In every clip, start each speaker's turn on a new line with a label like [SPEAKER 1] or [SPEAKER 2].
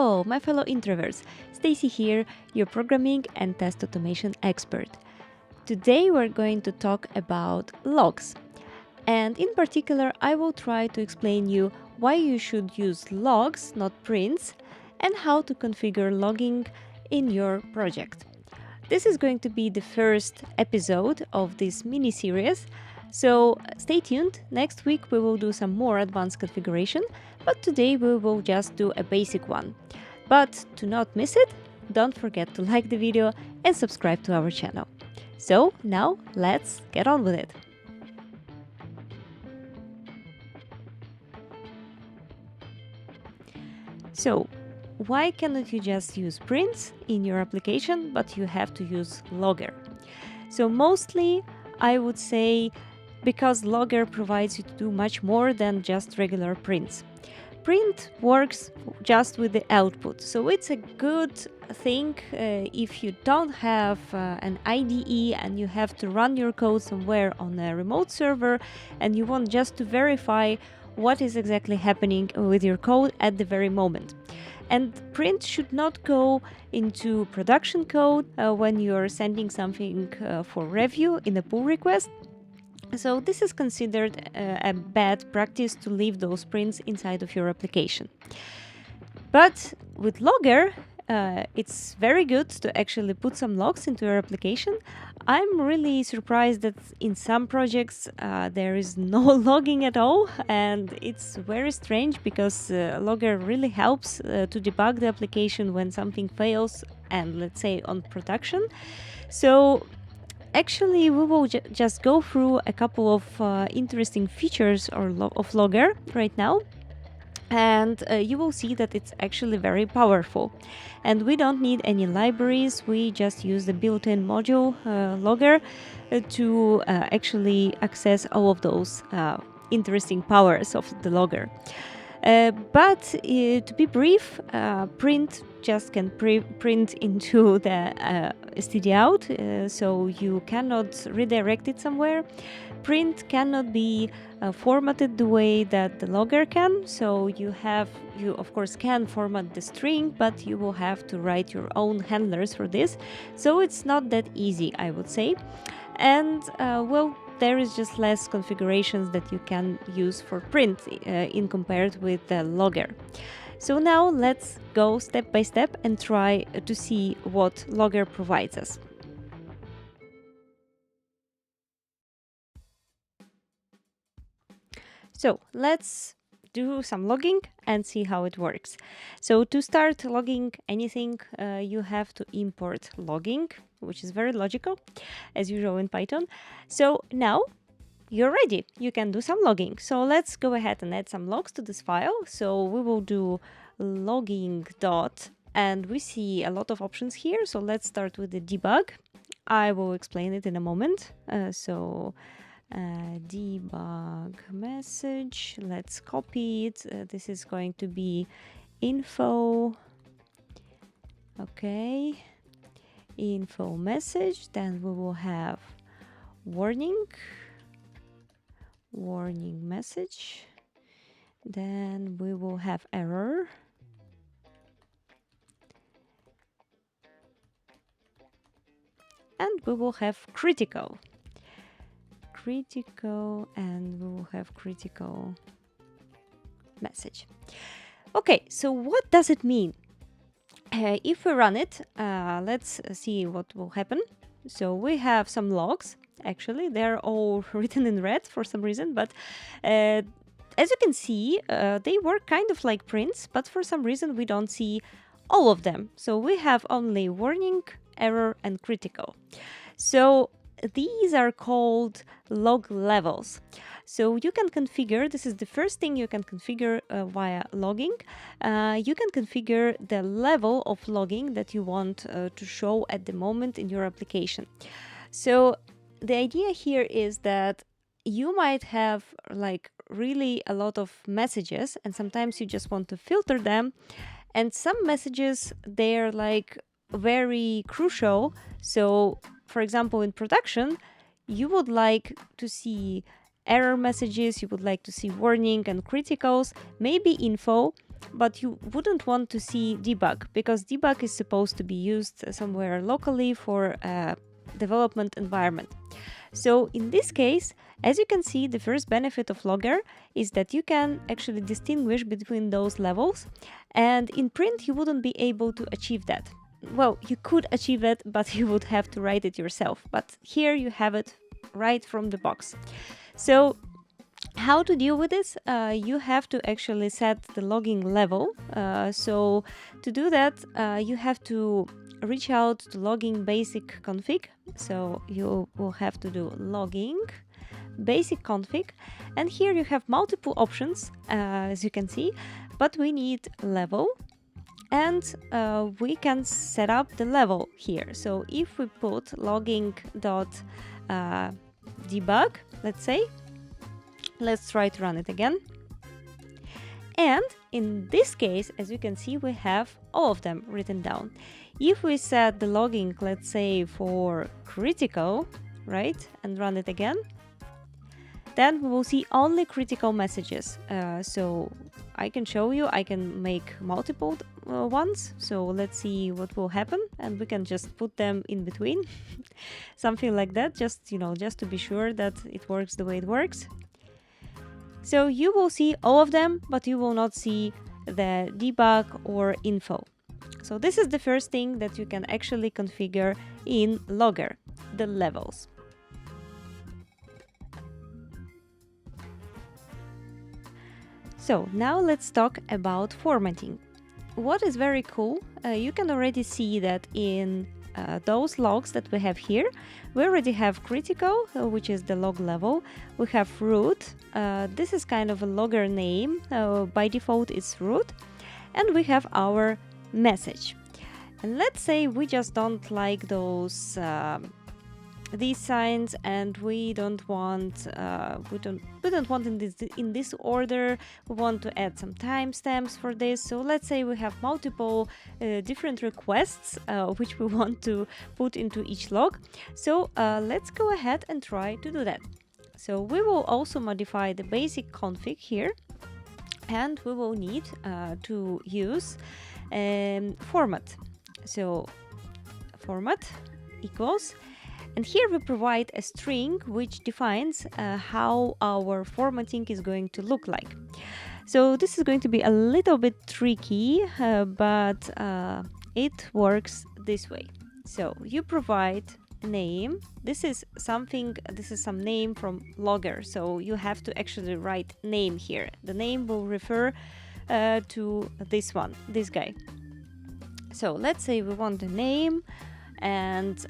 [SPEAKER 1] Hello, my fellow introverts. Stacy here, your programming and test automation expert. Today we're going to talk about logs. And in particular, I will try to explain you why you should use logs, not prints, and how to configure logging in your project. This is going to be the first episode of this mini-series, so stay tuned. Next week we will do some more advanced configuration, but today we will just do a basic one. But to not miss it, don't forget to like the video and subscribe to our channel. So now let's get on with it. So, why cannot you just use prints in your application, but you have to use Logger? So mostly I would say because Logger provides you to do much more than just regular prints. Print works just with the output, so it's a good thing if you don't have an IDE and you have to run your code somewhere on a remote server and you want just to verify what is exactly happening with your code at the very moment. And print should not go into production code when you're sending something for review in a pull request. So this is considered a bad practice to leave those prints inside of your application. But with Logger, it's very good to actually put some logs into your application. I'm really surprised that in some projects there is no logging at all, and it's very strange because Logger really helps to debug the application when something fails, and let's say on production. So actually, we will just go through a couple of interesting features of Logger right now. And you will see that it's actually very powerful. And we don't need any libraries, we just use the built-in module Logger to actually access all of those interesting powers of the Logger. But to be brief, print just can print into the stdout, so you cannot redirect it somewhere. Print cannot be formatted the way that the Logger can, so you of course can format the string, but you will have to write your own handlers for this, so it's not that easy, I would say. And well, there is just less configurations that you can use for print in compared with the Logger. So now let's go step by step and try to see what Logger provides us. So let's do some logging and see how it works. So to start logging anything, you have to import logging, which is very logical, as usual in Python. So now you're ready. You can do some logging. So let's go ahead and add some logs to this file. So we will do logging dot, and we see a lot of options here. So let's start with the debug. I will explain it in a moment. Debug message, let's copy it. This is going to be info. Okay, info message. Then we will have warning message. Then we will have error. And we will have critical, and we will have critical message. Okay, so what does it mean? If we run it, let's see what will happen. So we have some logs. Actually, they're all written in red for some reason, but as you can see, they work kind of like prints, but for some reason we don't see all of them. So we have only warning, error, and critical. So these are called log levels. So you can configure, this is the first thing you can configure via logging. You can configure the level of logging that you want to show at the moment in your application. So the idea here is that you might have like really a lot of messages, and sometimes you just want to filter them. And some messages, they're like very crucial. So for example, in production, you would like to see error messages, you would like to see warning and criticals, maybe info, but you wouldn't want to see debug, because debug is supposed to be used somewhere locally for a development environment. So in this case, as you can see, the first benefit of Logger is that you can actually distinguish between those levels, and in print you wouldn't be able to achieve that. Well, you could achieve it, but you would have to write it yourself. But here you have it right from the box. So how to deal with this? You have to actually set the logging level. So to do that, you have to reach out to logging basic config. So you will have to do logging basic config, and here you have multiple options, as you can see, but we need level, and we can set up the level here. So if we put logging dot debug, let's say, let's try to run it again. And in this case, as you can see, we have all of them written down. If we set the logging, let's say, for critical, right, and run it again, then we will see only critical messages. So I can show you, I can make multiple ones. So let's see what will happen, and we can just put them in between, something like that, just, you know, just to be sure that it works the way it works. So you will see all of them, but you will not see the debug or info. So this is the first thing that you can actually configure in Logger, the levels. So now let's talk about formatting. What is very cool, you can already see that in those logs that we have here, we already have critical, which is the log level. We have root. This is kind of a Logger name. By default, it's root. And we have our message. And let's say we just don't like these signs, and we don't want in this order. We want to add some timestamps for this. So let's say we have multiple different requests which we want to put into each log. So let's go ahead and try to do that. So we will also modify the basic config here, and we will need to use format. So format equals, and here we provide a string which defines how our formatting is going to look like. So this is going to be a little bit tricky, but it works this way. So you provide name. This is some name from Logger. So you have to actually write name here. The name will refer to this guy. So let's say we want the name, and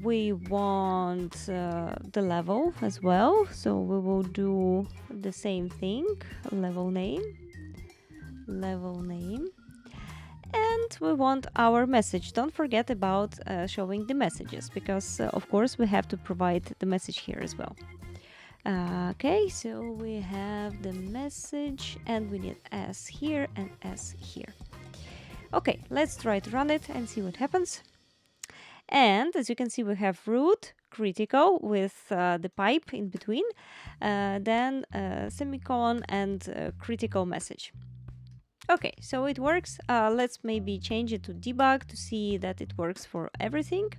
[SPEAKER 1] we want the level as well. So we will do the same thing, level name, and we want our message. Don't forget about showing the messages, because of course we have to provide the message here as well. Okay, so we have the message, and we need S here and S here. Okay, let's try to run it and see what happens. And as you can see, we have root, critical with the pipe in between, then semicolon and critical message. Okay, so it works. Let's maybe change it to debug to see that it works for everything.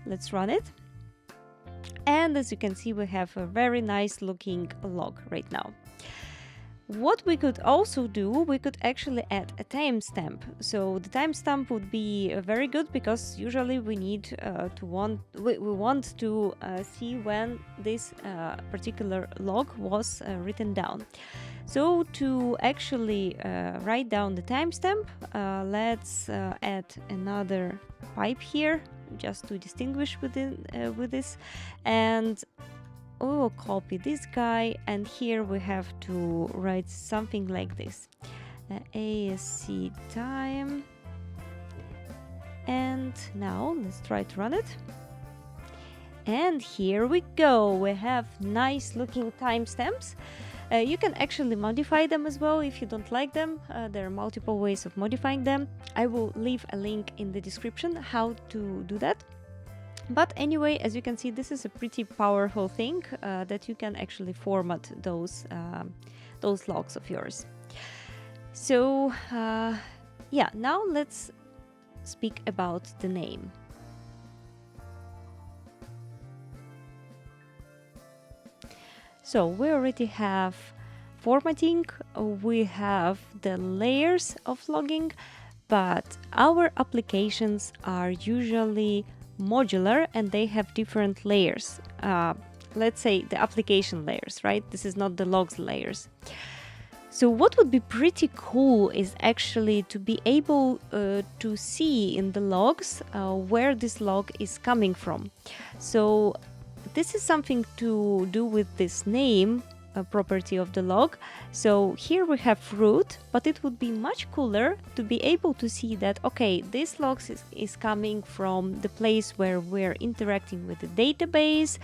[SPEAKER 1] Let's run it. And as you can see, we have a very nice looking log right now. What we could also do, we could actually add a timestamp. So the timestamp would be very good, because usually we need we want to see when this particular log was written down. So to actually write down the timestamp, let's add another pipe here, just to distinguish with this, and we will copy this guy, and here we have to write something like this, ASC time. And now let's try to run it. And here we go, we have nice looking timestamps. You can actually modify them as well if you don't like them. There are multiple ways of modifying them. I will leave a link in the description how to do that. But anyway, as you can see, this is a pretty powerful thing that you can actually format those logs of yours. So yeah, now let's speak about the name. So we already have formatting, we have the layers of logging, but our applications are usually modular and they have different layers. Let's say the application layers, right? This is not the logs layers. So what would be pretty cool is actually to be able to see in the logs where this log is coming from. So this is something to do with this name property of the log. So here we have root, but it would be much cooler to be able to see that, okay, this log is coming from the place where we're interacting with the database.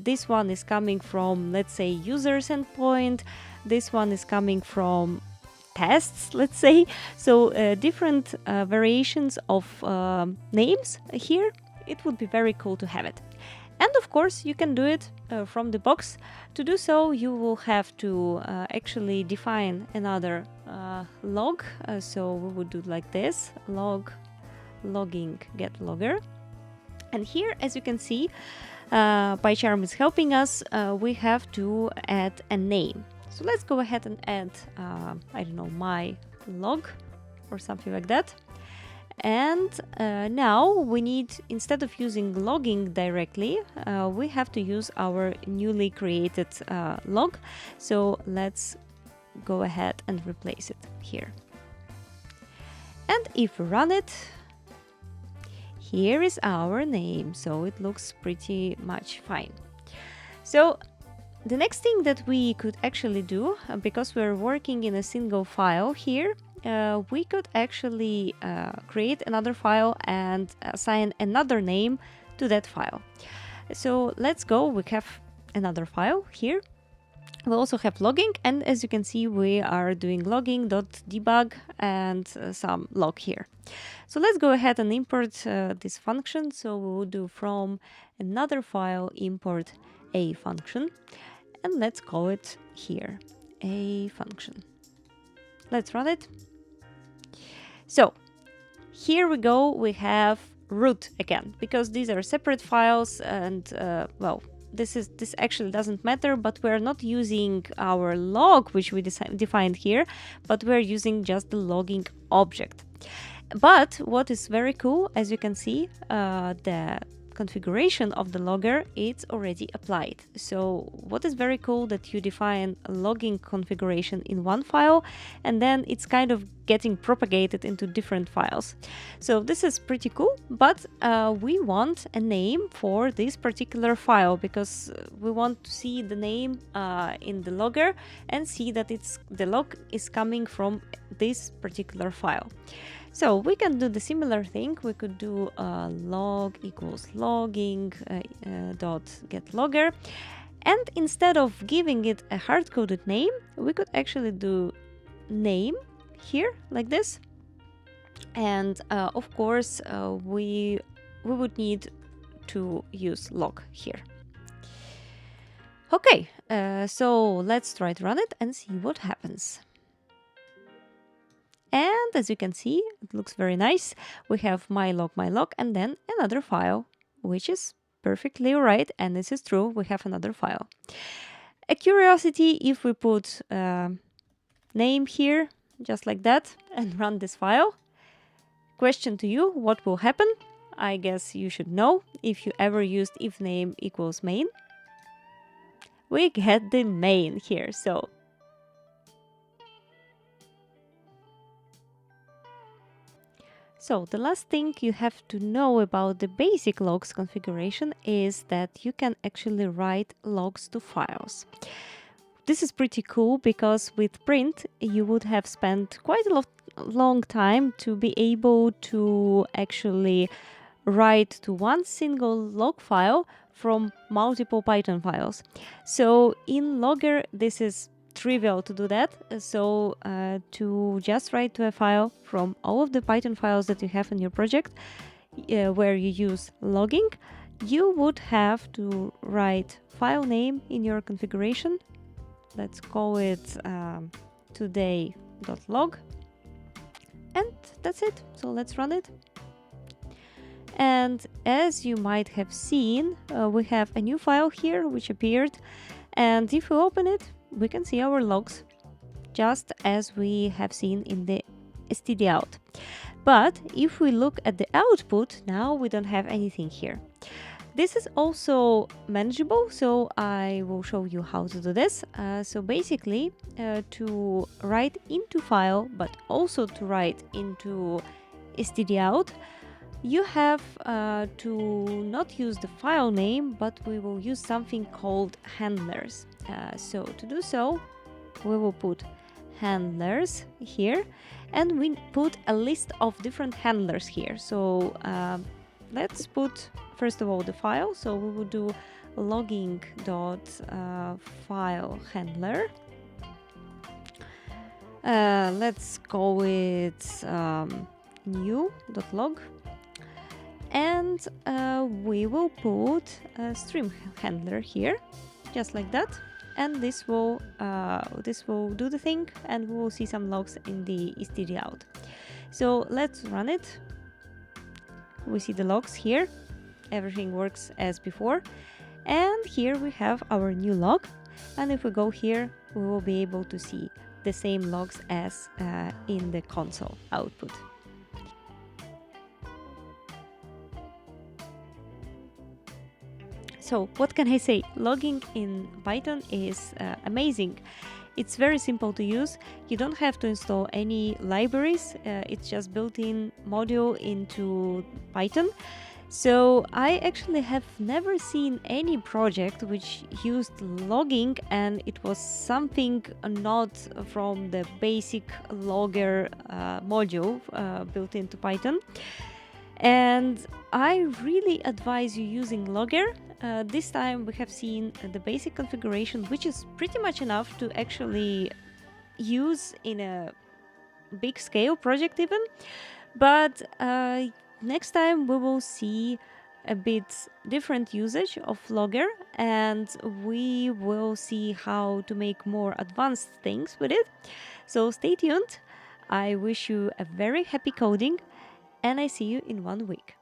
[SPEAKER 1] This one is coming from, let's say, user's endpoint. This one is coming from tests, let's say. So different variations of names here. It would be very cool to have it. And of course, you can do it from the box. To do so, you will have to actually define another log. So we would do like this, logging get logger. And here, as you can see, PyCharm is helping us. We have to add a name. So let's go ahead and add, I don't know, my log or something like that. And now we need, instead of using logging directly, we have to use our newly created log. So let's go ahead and replace it here. And if we run it, here is our name. So it looks pretty much fine. So the next thing that we could actually do, because we're working in a single file here, we could actually create another file and assign another name to that file. So let's go. We have another file here. We also have logging, and as you can see, we are doing logging.debug and some log here. So let's go ahead and import this function. So we will do from another file import a function, and let's call it here a function. Let's run it. So here we go, we have root again, because these are separate files and well, this actually doesn't matter, but we're not using our log, which we defined here, but we're using just the logging object. But what is very cool, as you can see, the configuration of the logger, it's already applied. So what is very cool that you define a logging configuration in one file and then it's kind of getting propagated into different files. So this is pretty cool, but we want a name for this particular file because we want to see the name in the logger and see that the log is coming from this particular file. So we can do the similar thing. We could do log equals logging dot get logger, and instead of giving it a hard-coded name, we could actually do name here like this. And of course, we would need to use log here. Okay, so let's try to run it and see what happens. And as you can see, it looks very nice. We have my log, and then another file, which is perfectly right. And this is true. We have another file. A curiosity, if we put name here, just like that, and run this file. Question to you, what will happen? I guess you should know. If you ever used if name equals main, we get the main here. So the last thing you have to know about the basic logs configuration is that you can actually write logs to files. This is pretty cool because with print you would have spent quite a long time to be able to actually write to one single log file from multiple Python files. So in Logger this is trivial to do that. So to just write to a file from all of the Python files that you have in your project where you use logging, you would have to write file name in your configuration. Let's call it today new.log, and that's it. So let's run it. And as you might have seen, we have a new file here which appeared, and if we open it, we can see our logs, just as we have seen in the stdout. But if we look at the output, now we don't have anything here. This is also manageable, so I will show you how to do this. So basically, to write into file, but also to write into stdout, you have to not use the file name, but we will use something called handlers. So to do so, we will put handlers here, and we put a list of different handlers here. So let's put first of all the file. So we will do logging.file handler. Let's call it new.log, and we will put a stream handler here, just like that. And this will do the thing, and we will see some logs in the stdout. So let's run it. We see the logs here. Everything works as before. And here we have our new log. And if we go here, we will be able to see the same logs as in the console output. So what can I say? Logging in Python is amazing. It's very simple to use. You don't have to install any libraries. It's just built-in module into Python. So I actually have never seen any project which used logging and it was something not from the basic logger module built into Python. And I really advise you using Logger. This time we have seen the basic configuration, which is pretty much enough to actually use in a big scale project even. But next time we will see a bit different usage of Logger, and we will see how to make more advanced things with it. So stay tuned. I wish you a very happy coding, and I see you in 1 week.